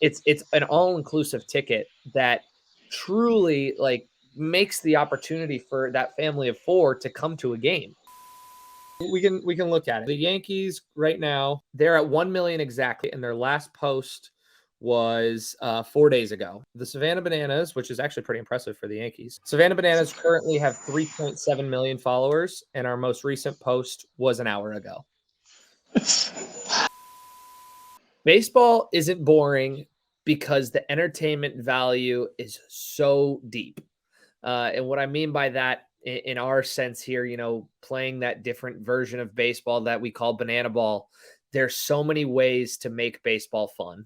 it's an all-inclusive ticket that truly like makes the opportunity for that family of four to come to a game. We can look at it. The Yankees right now, they're at 1 million exactly, and their last post was 4 days ago. The Savannah Bananas, which is actually pretty impressive for the Yankees. Savannah Bananas currently have 3.7 million followers, and our most recent post was an hour ago. Baseball isn't boring because the entertainment value is so deep. And what I mean by that in our sense here, playing that different version of baseball that we call banana ball, there's so many ways to make baseball fun.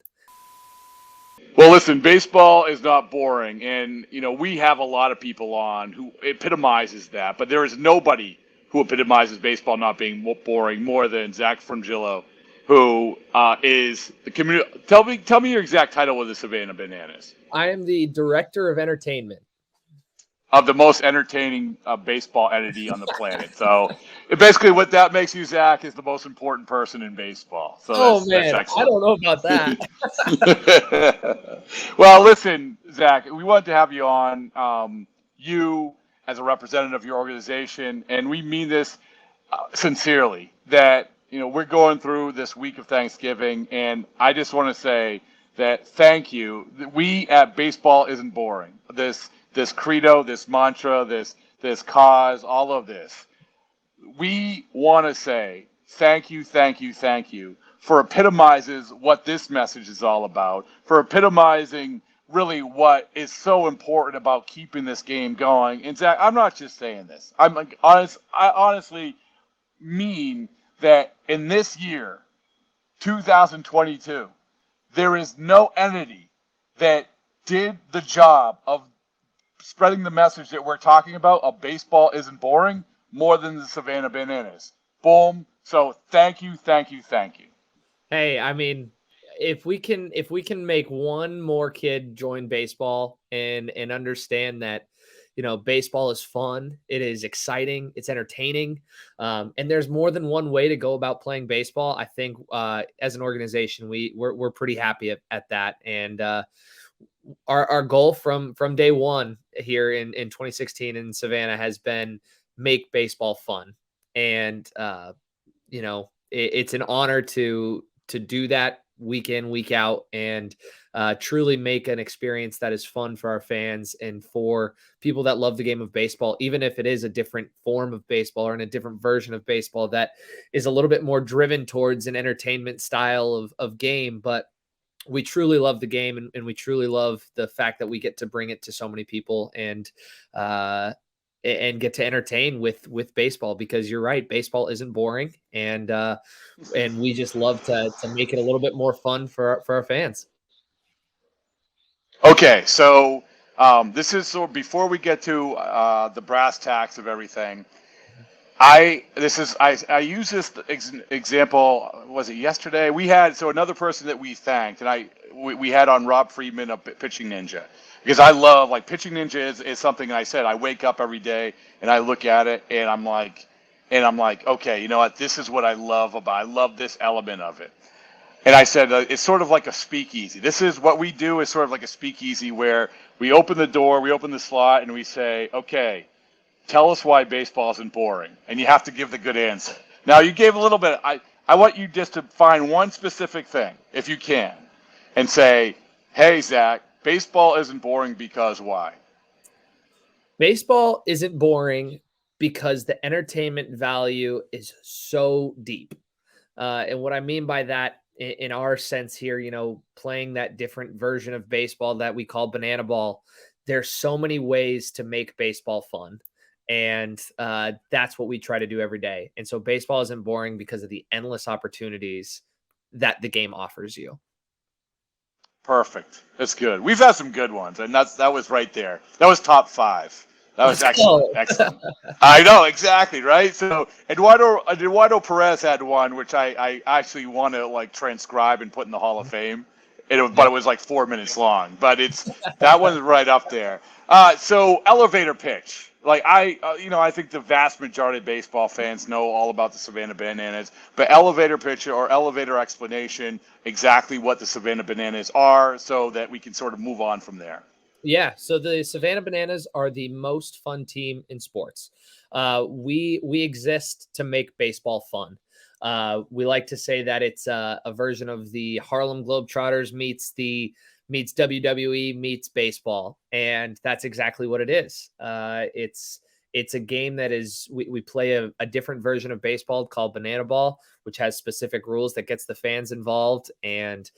Well, listen, baseball is not boring. And, we have a lot of people on who epitomizes that. But there is nobody who epitomizes baseball not being boring more than Zach Frangillo, who is the community. Tell me your exact title with the Savannah Bananas. I am the director of entertainment Of the most entertaining baseball entity on the planet. So basically what that makes you, Zach, is the most important person in baseball. So that's excellent. I don't know about that. Well, listen, Zach, we wanted to have you on. You as a representative of your organization, and we mean this sincerely, that we're going through this week of Thanksgiving, and I just want to say that thank you. We at Baseball Isn't Boring. This credo, this mantra, this cause, all of this. We want to say thank you for epitomizes what this message is all about, for epitomizing really what is so important about keeping this game going. And Zach, I'm not just saying this. I honestly mean that in this year, 2022, there is no entity that did the job of spreading the message that we're talking about of baseball isn't boring more than the Savannah Bananas. Boom. So thank you. Hey, I mean, if we can make one more kid join baseball and understand that, baseball is fun, it is exciting, it's entertaining, and there's more than one way to go about playing baseball. I think as an organization, we're pretty happy at that. And our goal from day one here in 2016 in Savannah has been make baseball fun. And, it's an honor to do that week in, week out, and truly make an experience that is fun for our fans and for people that love the game of baseball, even if it is a different form of baseball or in a different version of baseball that is a little bit more driven towards an entertainment style of game. But we truly love the game, and we truly love the fact that we get to bring it to so many people and get to entertain with baseball, because you're right, baseball isn't boring, and we just love to make it a little bit more fun for our fans. Okay, so this is before we get to the brass tacks of everything. I use this example. Was it yesterday? We had another person that we thanked, and we had on Rob Friedman of Pitching Ninja, because I love Pitching Ninja is something I said I wake up every day and I look at it and I'm like, okay, you know what? This is what I love about. I love this element of it. And I said it's sort of like a speakeasy. This is what we do, is sort of like a speakeasy where we open the door, we open the slot, and we say, okay, tell us why baseball isn't boring. And you have to give the good answer. Now, you gave a little bit. I want you just to find one specific thing, if you can, and say, hey, Zach, baseball isn't boring because why? Baseball isn't boring because the entertainment value is so deep. And what I mean by that in our sense here, playing that different version of baseball that we call banana ball, there's so many ways to make baseball fun. And that's what we try to do every day. And so baseball isn't boring because of the endless opportunities that the game offers you. Perfect. That's good. We've had some good ones, and that was right there. That was top 5. That was excellent. Excellent. I know, exactly, right? So Eduardo Perez had one, which I actually want to transcribe and put in the Hall of Fame. But it was 4 minutes long. But that one's right up there. So elevator pitch. like I think the vast majority of baseball fans know all about the Savannah Bananas, but elevator picture or elevator explanation exactly what the Savannah Bananas are, so that we can sort of move on from there. Yeah, so the Savannah Bananas are the most fun team in sports. We exist to make baseball fun. We like to say that it's a version of the Harlem Globetrotters meets WWE meets baseball, and that's exactly what it is. It's a game that is we play a different version of baseball called Banana Ball, which has specific rules that gets the fans involved and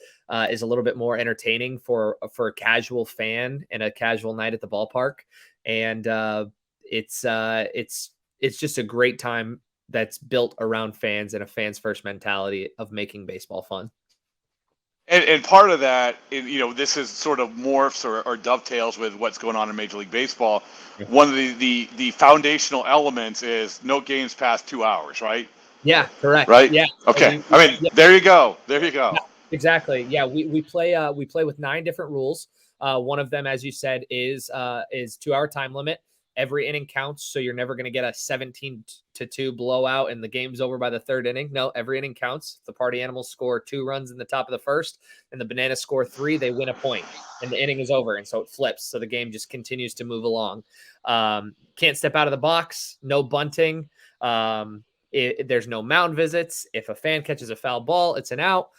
is a little bit more entertaining for a casual fan and a casual night at the ballpark. And it's just a great time that's built around fans and a fans first mentality of making baseball fun. And part of that, this is sort of morphs or dovetails with what's going on in Major League Baseball. Yeah. One of the foundational elements is no games past 2 hours, right? Yeah, correct. Right? Yeah. So Okay. I mean, yeah, there you go. There you yeah, go. exactly. Yeah, we play with 9 different rules. One of them, as you said, is 2 hour time limit. Every inning counts, so you're never going to get a 17-2 blowout and the game's over by the 3rd inning. No, every inning counts. If the party animals score 2 runs in the top of the 1st and the Bananas score 3, they win a point and the inning is over. And so it flips. So the game just continues to move along. Can't step out of the box. No bunting. There's no mound visits. If a fan catches a foul ball, it's an out.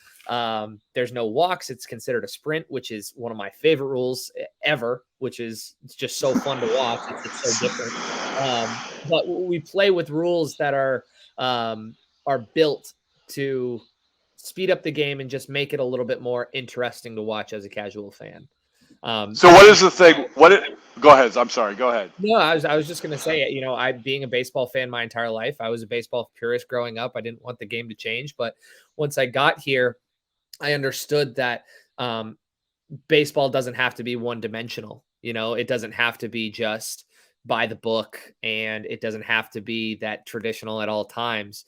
There's no walks. It's considered a sprint, which is one of my favorite rules ever, which is it's just so fun to watch. It's so different. But we play with rules that are built to speed up the game and just make it a little bit more interesting to watch as a casual fan. So what is the thing? Go ahead. I'm sorry. Go ahead. No, I was just gonna say, I being a baseball fan my entire life, I was a baseball purist growing up. I didn't want the game to change, but once I got here, I understood that baseball doesn't have to be one dimensional. It doesn't have to be just by the book, and it doesn't have to be that traditional at all times.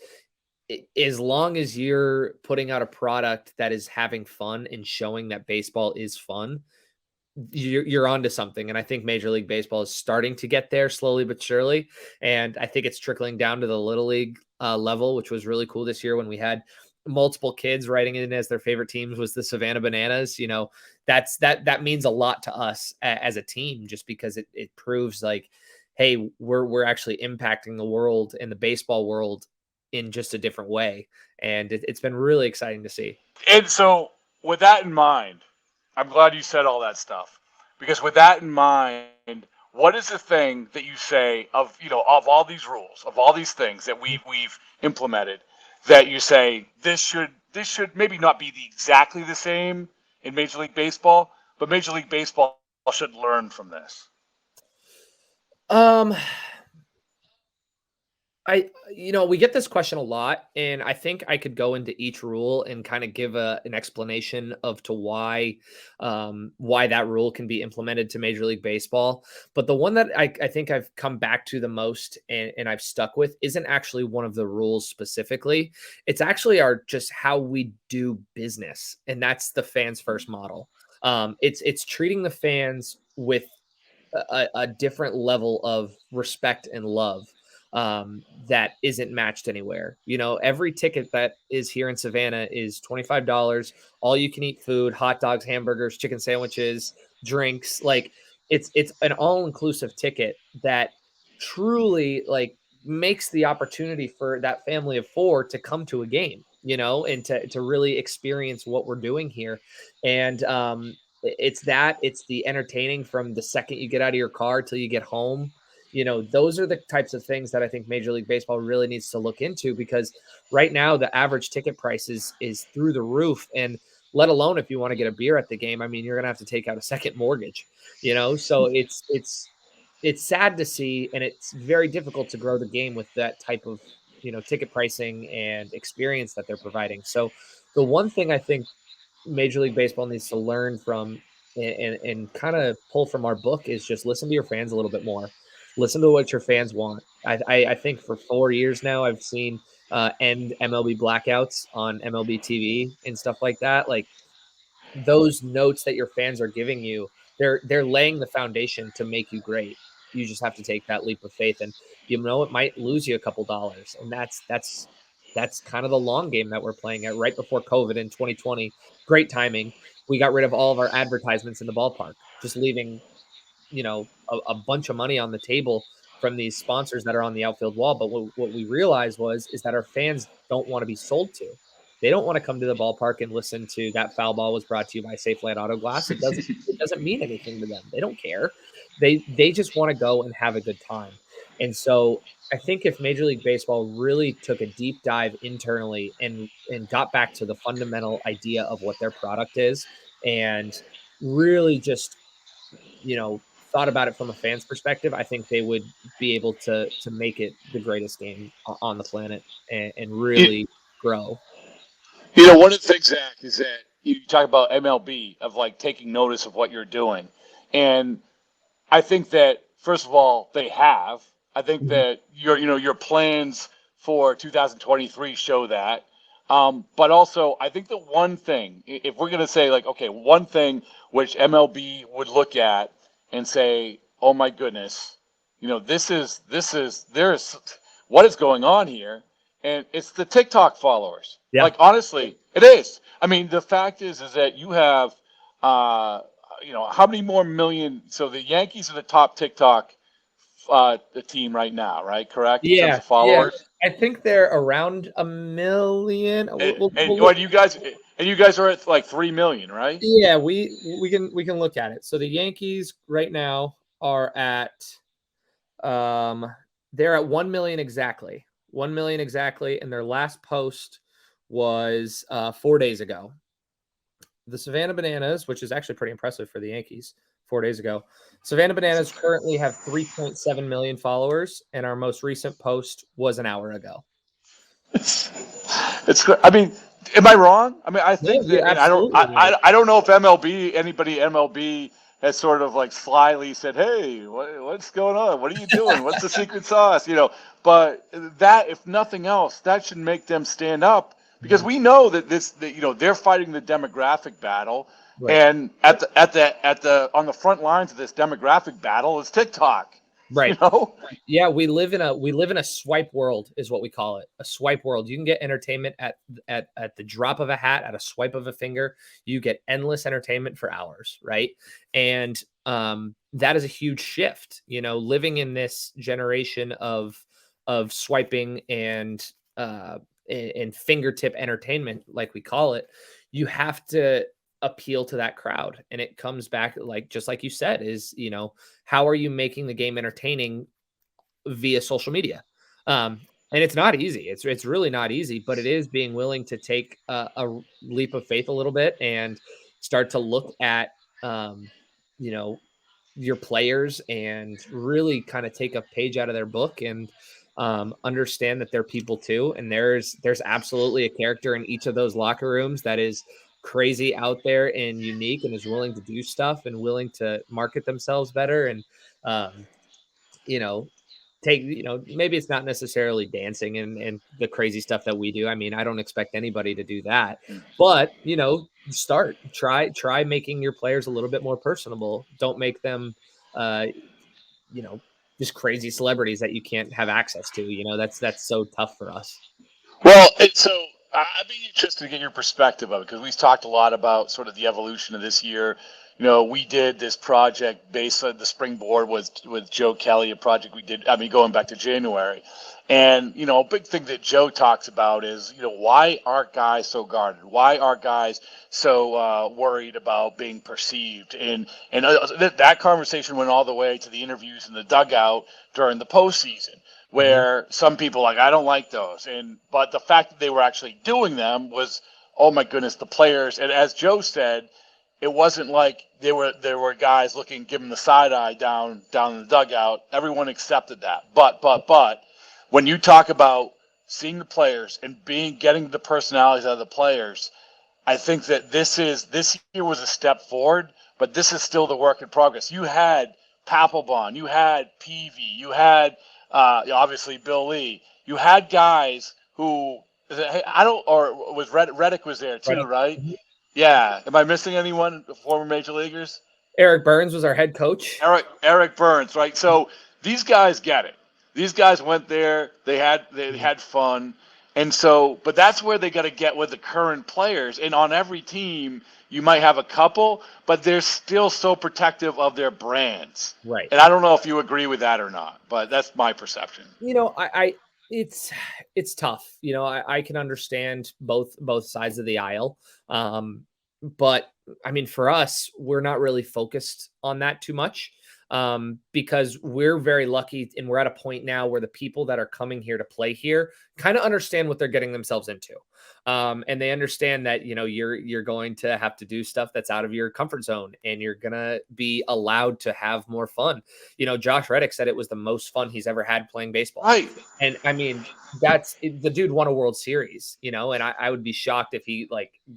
As long as you're putting out a product that is having fun and showing that baseball is fun, you're onto something. And I think Major League Baseball is starting to get there slowly but surely. And I think it's trickling down to the little league level, which was really cool this year when we had multiple kids writing in as their favorite teams was the Savannah Bananas. That means a lot to us as a team, just because it proves like, hey, we're actually impacting the world and the baseball world in just a different way. And it's been really exciting to see. And so, with that in mind, I'm glad you said all that stuff, because with that in mind, what is the thing that you say of all these rules, of all these things that we've implemented, that you say this should maybe not be exactly the same in Major League Baseball, but Major League Baseball should learn from this? Um, we get this question a lot, and I think I could go into each rule and kind of give an explanation of to why that rule can be implemented to Major League Baseball. But the one that I think I've come back to the most and I've stuck with isn't actually one of the rules specifically. It's actually just how we do business, and that's the fans first model. It's treating the fans with a different level of respect and love that isn't matched anywhere. Every ticket that is here in Savannah is $25, all you can eat food, hot dogs, hamburgers, chicken sandwiches, drinks. Like it's an all inclusive ticket that truly like makes the opportunity for that family of 4 to come to a game, and to really experience what we're doing here. And it's the entertaining from the second you get out of your car till you get home. Those are the types of things that I think Major League Baseball really needs to look into, because right now the average ticket price is through the roof. And let alone if you want to get a beer at the game, I mean, you're going to have to take out a second mortgage, so it's sad to see. And it's very difficult to grow the game with that type of, ticket pricing and experience that they're providing. So the one thing I think Major League Baseball needs to learn from and kind of pull from our book is just listen to your fans a little bit more. Listen to what your fans want. I think for 4 years now, I've seen end MLB blackouts on MLB TV and stuff like that. Like those notes that your fans are giving you, they're laying the foundation to make you great. you just have to take that leap of faith, and it might lose you a couple dollars, and that's kind of the long game that we're playing at. Right before COVID in 2020, great timing. We got rid of all of our advertisements in the ballpark, just leaving a bunch of money on the table from these sponsors that are on the outfield wall. But what we realized is that our fans don't want to be sold to. They don't want to come to the ballpark and listen to that foul ball was brought to you by Safe Light Auto Glass. It doesn't mean anything to them. They don't care. They just want to go and have a good time. And so I think if Major League Baseball really took a deep dive internally and got back to the fundamental idea of what their product is, and really just thought about it from a fan's perspective, I think they would be able to make it the greatest game on the planet and You, really grow. one of the things, Zach, is that you talk about MLB of like taking notice of what you're doing, and I think that first of all they have. I think Mhm. that your plans for 2023 show that. But also, I think the one thing, if we're going to say like, okay, one thing which MLB would look at and say, oh my goodness, there's what is going on here, and it's the TikTok followers. Yeah. Like honestly, it is. I mean, the fact is that you have, how many more million? So the Yankees are the top TikTok the team right now, right? Correct in terms Yeah. of Yeah. followers. I think they're around 1 million. And what you guys are at like 3 million, right? Yeah, we can look at it. So the Yankees right now are at um they're at 1 million exactly. 1 million exactly, and their last post was 4 days ago. The Savannah Bananas, which is actually pretty impressive for the Yankees 4 days ago. Savannah Bananas currently have 3.7 million followers, and our most recent post was an hour ago. It's. I mean, am I wrong? I mean, I No, think you're that, and I don't. absolutely right. I don't know if anybody at MLB has sort of like slyly said, "Hey, what's going on? What are you doing? What's the secret sauce?" But that, if nothing else, that should make them stand up because Mhm. we know that they're fighting the demographic battle, Right. and at the on the front lines of this demographic battle is TikTok. You Right. know. Yeah, we live in a swipe world is what we call it. A swipe world. You can get entertainment at the drop of a hat, at a swipe of a finger. You get endless entertainment for hours, right? And that is a huge shift. Living in this generation of swiping and fingertip entertainment, like we call it, you have to appeal to that crowd. And it comes back like just like you said, how are you making the game entertaining via social media? And it's not easy. It's really not easy, but it is being willing to take a leap of faith a little bit and start to look at you know your players and really kind of take a page out of their book and understand that they're people too. And there's absolutely a character in each of those locker rooms that is crazy out there and unique and is willing to do stuff and willing to market themselves better and um, you know take maybe it's not necessarily dancing and the crazy stuff that we do. I mean, I don't expect anybody to do that, but try making your players a little bit more personable. Don't make them uh you know just crazy celebrities that you can't have access to. That's so tough for us. Well, I'd be interested to get your perspective of it because we've talked a lot about sort of the evolution of this year. We did this project based on the springboard with Joe Kelly, a project we did. I mean, going back to January, and a big thing that Joe talks about is why are guys so guarded? Why are guys so worried about being perceived? And that conversation went all the way to the interviews in the dugout during the postseason Mhm. where some people like I don't like those, but the fact that they were actually doing them was, oh my goodness, the players. And as Joe said, it wasn't like there were guys giving the side eye down in the dugout. Everyone accepted that. But when you talk about seeing the players and getting the personalities out of the players, I think that this year was a step forward, but this is still the work in progress. You had Papelbon, you had Peavy, you had obviously Bill Lee. You had guys who I don't or was Reddick was there too, Right. right? Mhm. Yeah. Am I missing anyone? Former major leaguers? Eric Burns was our head coach. Eric Burns, right? So these guys get it. These guys went there. They had fun, and so but that's where they got to get with the current players. And on every team, you might have a couple, but they're still so protective of their brands. Right. And I don't know if you agree with that or not, but that's my perception. I it's tough. I can understand both sides of the aisle. But I mean, for us, we're not really focused on that too much, because we're very lucky and we're at a point now where the people that are coming here to play here kind of understand what they're getting themselves into. And they understand that, you're going to have to do stuff that's out of your comfort zone and you're going to be allowed to have more fun. Josh Reddick said it was the most fun he's ever had playing baseball. Right. And I mean, the dude won a World Series, and I would be shocked if he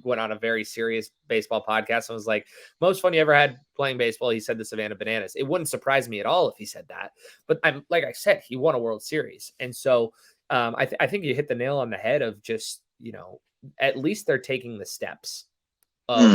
went on a very serious baseball podcast and was like, most fun you ever had playing baseball. He said the Savannah Bananas. It wouldn't surprise me at all if he said that, but like I said, he won a World Series. And so I think you hit the nail on the head of just, at least they're taking the steps of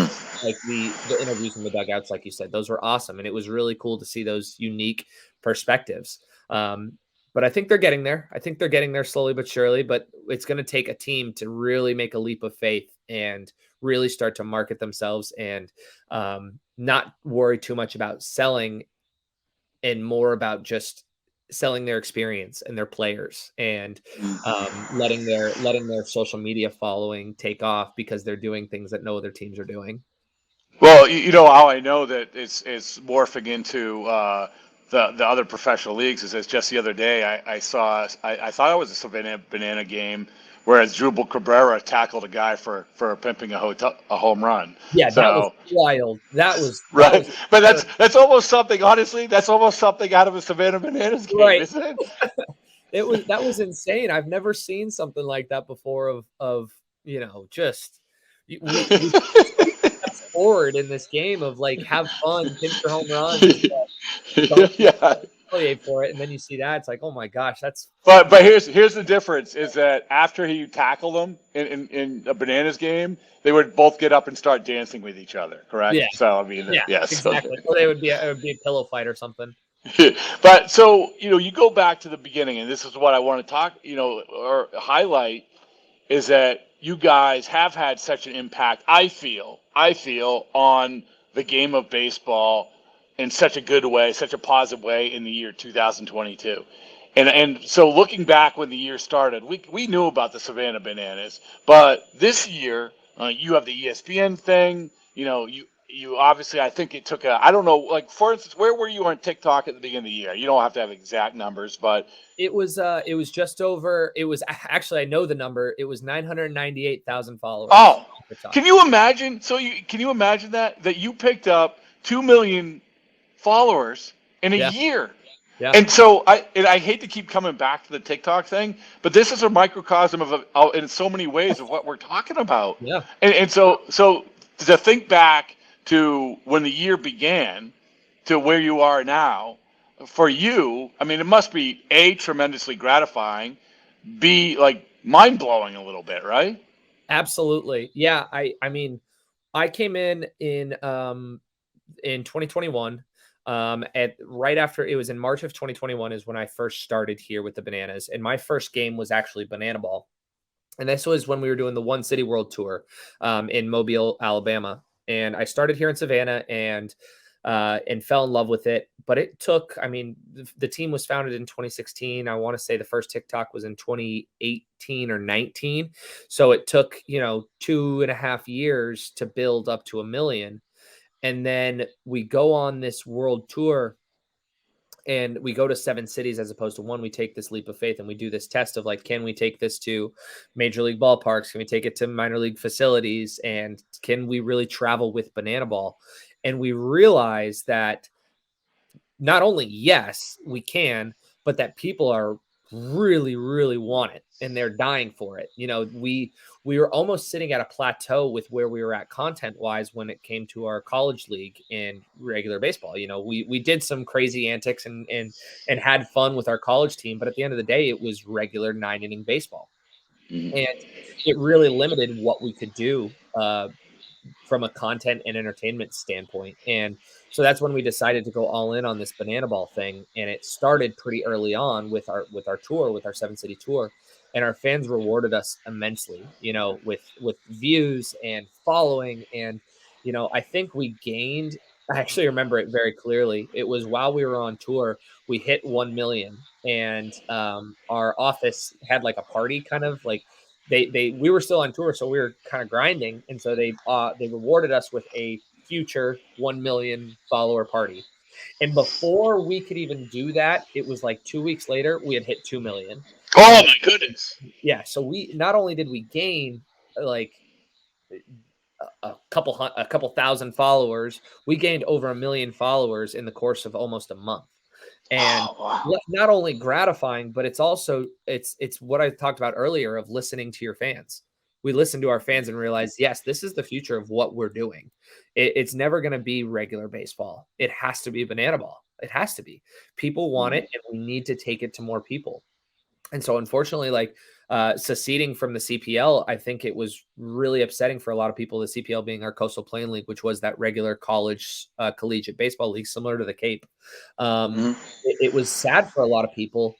the interviews in the dugouts. Like you said, those were awesome. And it was really cool to see those unique perspectives. But I think they're getting there. I think they're getting there slowly but surely, but it's going to take a team to really make a leap of faith and really start to market themselves and not worry too much about selling and more about just selling their experience and their players and letting their social media following take off because they're doing things that no other teams are doing. Well, you know how I know that it's morphing into the other professional leagues is that just the other day I saw I thought it was a Savannah Banana game whereas Jubal Cabrera tackled a guy for pimping a home run. Yeah, so, that was wild. That was right. But that's almost something. Honestly, that's almost something out of a Savannah Bananas game, right. isn't it? That was insane. I've never seen something like that before. Of just we steps forward in this game of have fun, hit your home runs, Yeah. for it, and then you see that it's like, oh my gosh, that's. But here's the difference is that after he tackled him in a Bananas game, they would both get up and start dancing with each other. Correct? Yeah. So I mean, Yeah, yes, exactly. Or it would be a pillow fight or something. But so you go back to the beginning, and this is what I want to talk, or highlight is that you guys have had such an impact. I feel on the game of baseball in such a good way, such a positive way in the year 2022. And so looking back when the year started, we knew about the Savannah Bananas, but this year you have the ESPN thing. You obviously, I think it took I don't know, like for instance, where were you on TikTok at the beginning of the year? You don't have to have exact numbers, but it was just over. It was actually, I know the number. It was 998,000 followers. Oh, can you imagine? Can you imagine that you picked up 2 million followers in a year? Yeah. And so I hate to keep coming back to the TikTok thing, but this is a microcosm of in so many ways of what we're talking about. Yeah. And so to think back to when the year began to where you are now, for you, I mean, it must be A, tremendously gratifying, B, like mind blowing a little bit, right? Absolutely. Yeah. I mean, I came in 2021. Right after, it was in March of 2021 is when I first started here with the Bananas, and my first game was actually Banana Ball, and this was when we were doing the One City World Tour in Mobile, Alabama, and I started here in Savannah and fell in love with it. But it took, I mean, the team was founded in 2016. I want to say the first TikTok was in 2018 or 19, so it took 2.5 years to build up to 1 million. And then we go on this world tour and we go to 7 cities as opposed to one. We take this leap of faith and we do this test of can we take this to major league ballparks? Can we take it to minor league facilities? And can we really travel with Banana Ball? And we realize that not only, yes, we can, but that people are really, really want it and they're dying for it. We were almost sitting at a plateau with where we were at content wise when it came to our college league and regular baseball. We did some crazy antics and had fun with our college team, but at the end of the day, it was regular 9-inning baseball. And it really limited what we could do from a content and entertainment standpoint. And so that's when we decided to go all in on this banana ball thing. And it started pretty early on with our tour, with our 7-city tour. And our fans rewarded us immensely, with views and following. And, I think we gained, I actually remember it very clearly. It was while we were on tour, we hit 1 million, and our office had like a party, kind of like we were still on tour, so we were kind of grinding, and so they rewarded us with a future 1 million follower party. And before we could even do that, it was like 2 weeks later we had hit 2 million. Oh And my goodness! yeah, so we not only did we gain like a couple thousand followers, we gained over 1 million followers in the course of almost a month. And Oh, wow. not only gratifying, but it's also it's what I talked about earlier of listening to your fans. We listen to our fans and realize, yes, this is the future of what we're doing. It's never going to be regular baseball. It has to be banana ball. It has to be. People want it, and we need to take it to more people. And so, unfortunately, like seceding from the CPL, I think it was really upsetting for a lot of people. The CPL being our Coastal Plain League, which was that regular college collegiate baseball league, similar to the Cape. Mhm. It was sad for a lot of people,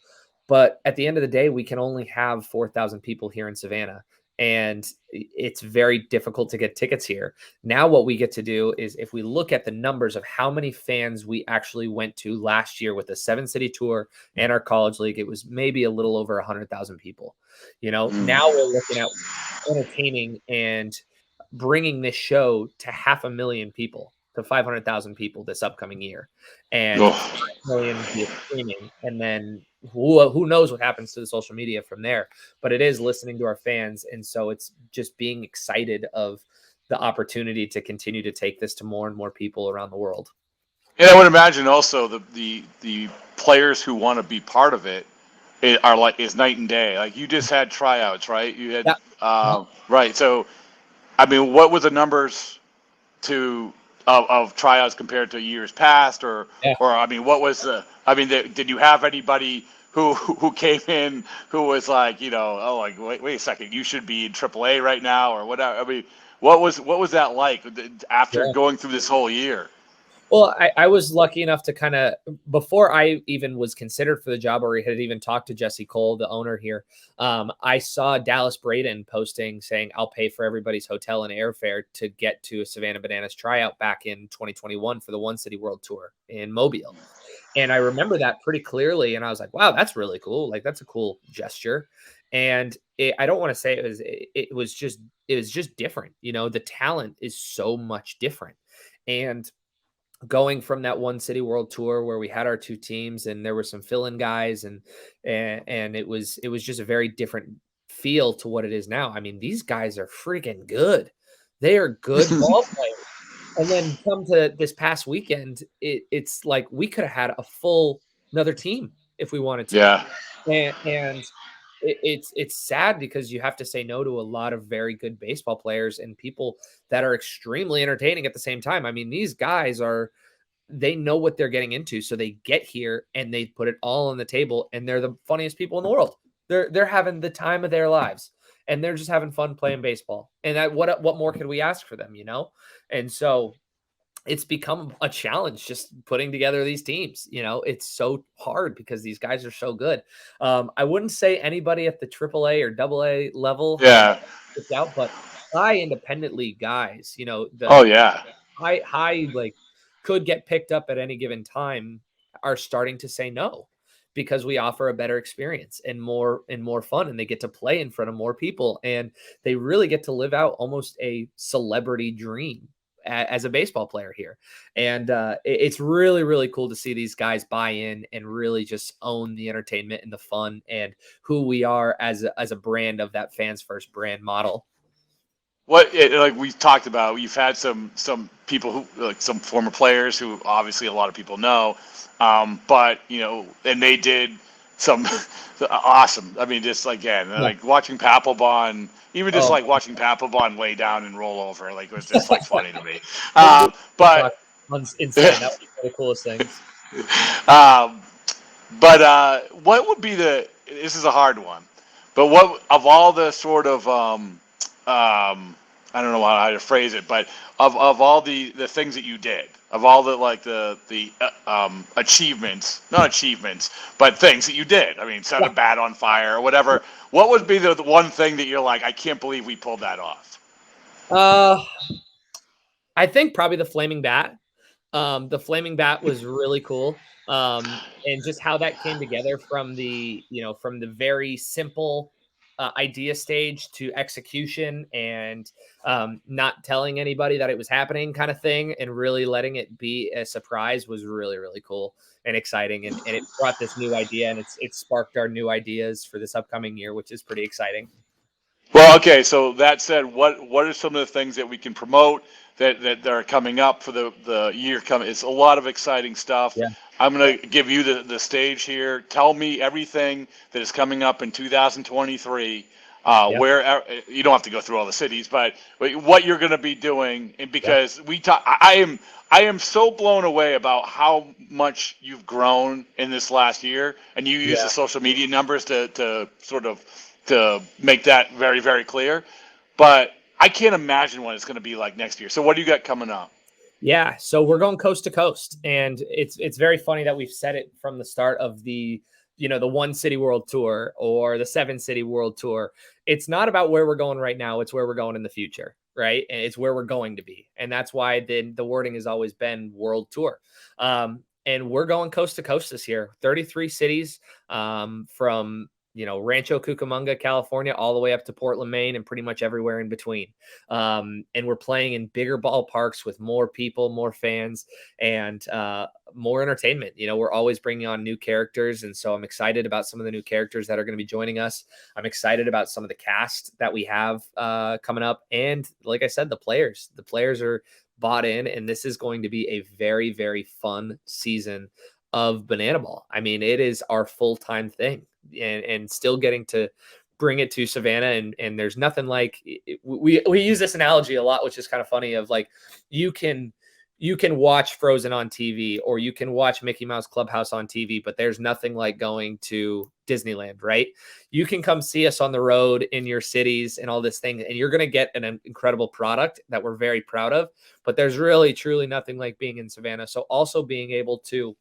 but at the end of the day, we can only have 4,000 people here in Savannah, and it's very difficult to get tickets here. Now, what we get to do is, if we look at the numbers of how many fans we actually went to last year with the 7-city tour and our college league, it was maybe a little over 100,000 people. Mm. Now we're looking at entertaining and bringing this show to 500,000 people, to 500,000 people this upcoming year, and Oh. 500,000 via streaming. And then who knows what happens to the social media from there, but it is listening to our fans. And so it's just being excited of the opportunity to continue to take this to more and more people around the world. And I would imagine also the players who want to be part of it are like is night and day. Like you just had tryouts, right? You had Yeah. right. So I mean, what were the numbers to of tryouts compared to years past, Yeah. or I mean, what was the? I mean, did you have anybody who came in who was like, oh, like wait a second, you should be in AAA right now or whatever? I mean, what was that like after Yeah. going through this whole year? Well, I was lucky enough to kind of, before I even was considered for the job or had even talked to Jesse Cole, the owner here, I saw Dallas Braden posting saying, I'll pay for everybody's hotel and airfare to get to a Savannah Bananas tryout back in 2021 for the 1-City World Tour in Mobile. And I remember that pretty clearly. And I was like, wow, that's really cool. Like, that's a cool gesture. And I don't want to say it was just different. The talent is so much different. And going from that 1-City World Tour where we had our two teams and there were some fill-in guys, and it was just a very different feel to what it is now. I mean, these guys are freaking good. They are good ball players. And then come to this past weekend, it's like we could have had a full another team if we wanted to. Yeah. And it's sad because you have to say no to a lot of very good baseball players and people that are extremely entertaining at the same time. I mean, these guys they know what they're getting into, so they get here and they put it all on the table, and they're the funniest people in the world. They're having the time of their lives, and they're just having fun playing baseball. And that what more could we ask for them, And so it's become a challenge just putting together these teams. It's so hard because these guys are so good. I wouldn't say anybody at the AAA or AA level has Yeah. picked out, but high independent league guys, Oh the yeah. high like could get picked up at any given time, are starting to say no because we offer a better experience and more fun, and they get to play in front of more people, and they really get to live out almost a celebrity dream as a baseball player here. And it's really, really cool to see these guys buy in and really just own the entertainment and the fun and who we are as a brand of that fans first brand model. Like we talked about, you've had some people who like some former players who obviously a lot of people know, but and they did some awesome. I mean, just again, Yeah. like watching Papelbon, even just Oh, like watching Papelbon lay down and roll over, like it was just like funny to me. the But insane. That was one of the coolest things. um, what would be this is a hard one, but what of all the sort of I don't know how to phrase it, but of all the things that you did, of all the like the achievements, not achievements, but things that you did. I mean, set a bat on fire or whatever. What would be the one thing that you're like, I can't believe we pulled that off? I think probably the flaming bat. The flaming bat was really cool. And just how that came together from from the very simple idea stage to execution and not telling anybody that it was happening kind of thing and really letting it be a surprise was really, really cool and exciting. And it brought this new idea and it sparked our new ideas for this upcoming year, which is pretty exciting. Well, okay. So that said, what are some of the things that we can promote that are coming up for the year coming? It's a lot of exciting stuff. Yeah. I'm going to give you the stage here. Tell me everything that is coming up in 2023. Yep. Where you don't have to go through all the cities, but what you're going to be doing, and because I am so blown away about how much you've grown in this last year, and you use the social media numbers to sort of to make that very, very clear. But I can't imagine what it's going to be like next year. So what do you got coming up? Yeah, so we're going coast to coast, and it's very funny that we've said it from the start of the the One City World Tour or the 7 City World Tour. It's not about where we're going right now; it's where we're going in the future, right? And it's where we're going to be, and that's why the wording has always been World Tour. And we're going coast to coast this year, 33 cities from Rancho Cucamonga, California, all the way up to Portland, Maine, and pretty much everywhere in between. And we're playing in bigger ballparks with more people, more fans, and more entertainment. We're always bringing on new characters. And so I'm excited about some of the new characters that are going to be joining us. I'm excited about some of the cast that we have coming up. And like I said, the players are bought in, and this is going to be a very, very fun season of Banana Ball. I mean, it is our full-time thing. And still getting to bring it to Savannah. And there's nothing like we use this analogy a lot, which is kind of funny of like, you can watch Frozen on TV or you can watch Mickey Mouse Clubhouse on TV, but there's nothing like going to Disneyland, right? You can come see us on the road in your cities and all this thing, and you're going to get an incredible product that we're very proud of, but there's really, truly nothing like being in Savannah. So also being able to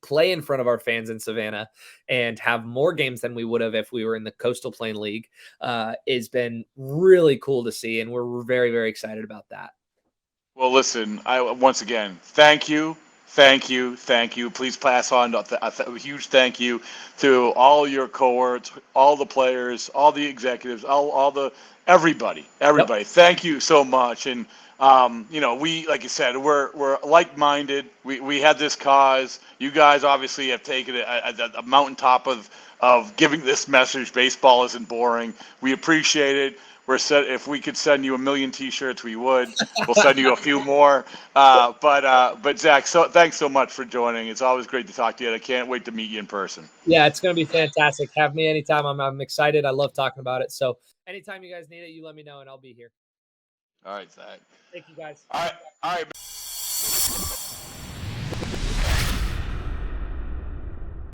play in front of our fans in Savannah and have more games than we would have if we were in the Coastal Plain League has been really cool to see. And we're very, very excited about that. Well, listen, once again, thank you. Please pass on a huge thank you to all your cohorts, all the players, all the executives, all the everybody. Yep. Thank you so much. And we, like you said, we're like-minded. We had this cause. You guys obviously have taken it a mountaintop of giving this message. Baseball isn't boring. We appreciate it. If we could send you 1 million T-shirts, we would. We'll send you a few more. But Zach, thanks so much for joining. It's always great to talk to you. I can't wait to meet you in person. Yeah, it's going to be fantastic. Have me anytime. I'm excited. I love talking about it. So anytime you guys need it, you let me know and I'll be here. All right, Zach. Thank you, guys. All right.